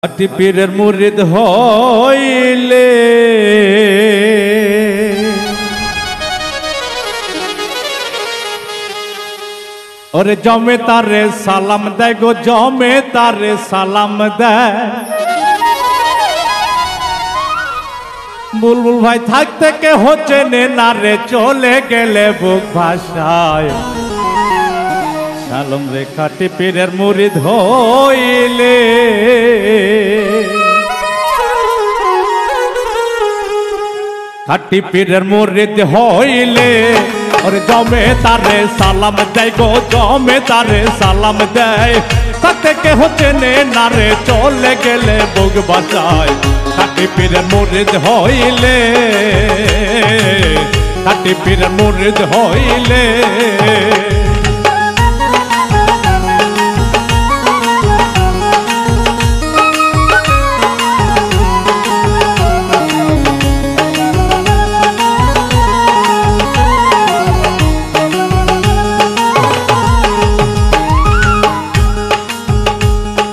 খাঁটি পীরের মুরিদ হইলে ওরে জমে তারে সালাম দেয় গো, জমে তারে সালাম দেয়। বুলবুল ভাই থাকতে কে হচ্ছে না রে, চলে গেলে বুক ভাষায় সালাম রে খাঁটি পীরের মুরিদ হইলে। খাঁটি পীরের মুরিদ হইলে ওরে জমে তারে সালাম দেয় গো, জমে তারে সালাম দেয়। থাকতে কে হচ্ছে না রে, চলে গেলে বুক ভাষায় খাঁটি পীরের মুরিদ হইলে, খাঁটি পীরের মুরিদ হইলে।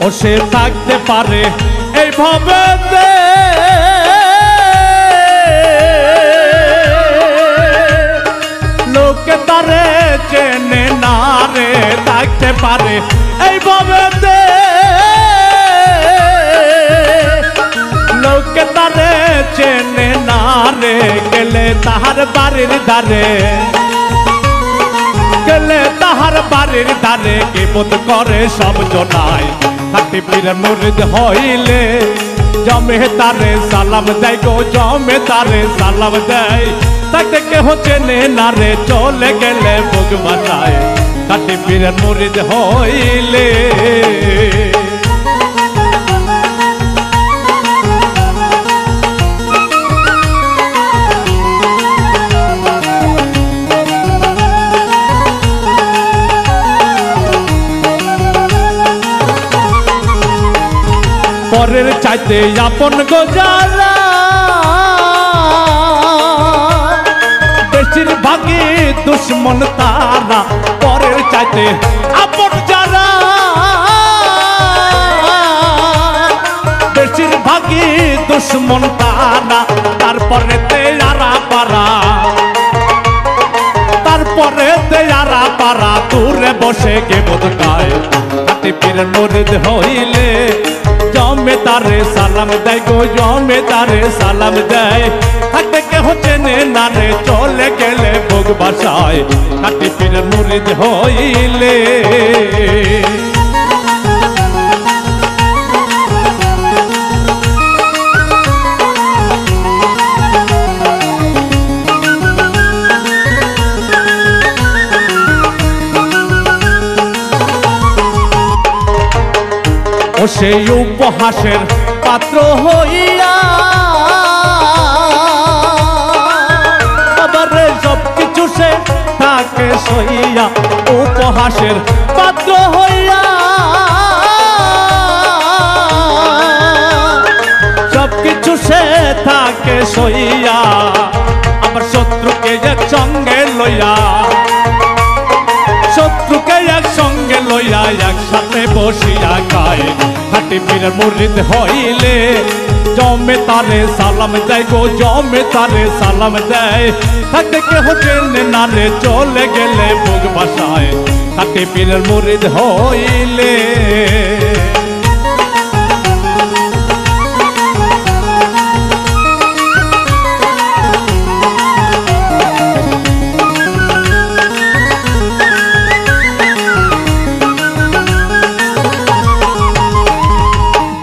ও সে থাকতে পারে এইভাবে, লোকে তারে চেনে না রে, থাকতে পারে এইভাবে, লোকে তারে চেনে না রে। গেলে তাহার বাড়ির ধারে, গেলে তাহার বাড়ির ধারে কিবত করে সব জনায়। খাঁটি পীরের মুরিদ হইলে জমে তারে সালাম দেয় গো, জমে তারে সালাম দেয়। তাকে কেহ চেনে না রে, চলে গেলে বুক ভাষায় খাঁটি পীরের মুরিদ হইলে। পরের চাইতে আপন গোজালা, বেশিরভাগই দুশ্মন তারা। পরের চাইতে আপন যারা, বেশিরভাগই দুশ্মন তারা। তারপরে তেয়ারা পারা, তারপরে তেয়ারা পারা, দূরে বসে কে বোধ গায়। খাঁটি পীরের মুরিদ হইলে জমে তারে সালাম দেয় গো, জমে তারে সালাম দেয়। থাকতে কেহ চেনে না রে, চলে গেলে বুক ভাষায় খাঁটি পীরের মুরিদ হইলে। ও সেই উপহাসের পাত্র হইয়া আবার সব কিছু সে থাকে সইয়া। উপহাসের পাত্র হইয়া সব কিছু সে থাকে সইয়া। আবার শত্রুকে একসঙ্গে লইয়া, শত্রুকে একসঙ্গে লইয়া একসাথে বসিয়া খায়। খাঁটি পীরের মুরিদ হইলে জমে তারে সালাম দেয় গো, জমে তারে সালাম দেয়। থাকতে কেহ চেনে না রে, চলে গেলে বুক ভাষায় খাঁটি পীরের মুরিদ হইলে।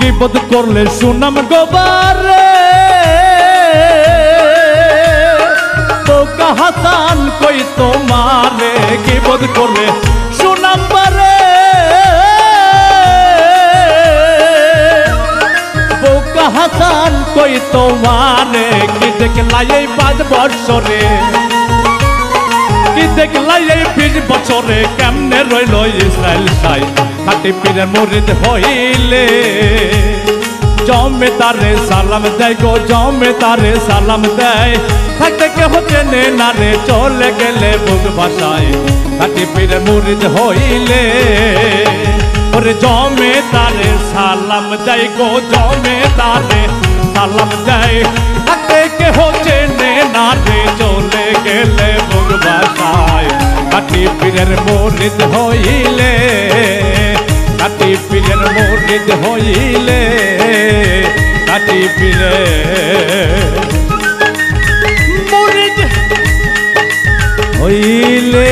গিবত করলে সুনাম গোবারে, বোকা হাসান কই তোমারে। গিবত করলে সুনাম বারে, বোকা হাসান কই তোমারে। কি দেখলাই এই 5 বছরে, কি দেখলাই এই 20 বছরে, কেমনে রইল ইসরায়েল সাই। খাঁটি পীরের মুরিদ হইলে জমে তারে সালাম দেয় গো, জমে তারে সালাম দেয়। থাকতে কেহ চেনে না রে, চলে গেলে বুক ভাষায় খাঁটি পীরের মুরিদ হইলে। ওরে জমে তারে সালাম যাই গো জমে তারে সালাম যাই হাতে কে হচ্ছে নে না রে চলে গেলে মুখ বাসায় কাটি পীরের মুরিদ হইলে কাটি পীরের মুরিদ হইলে কাটি পীরের মুরিদ হইলে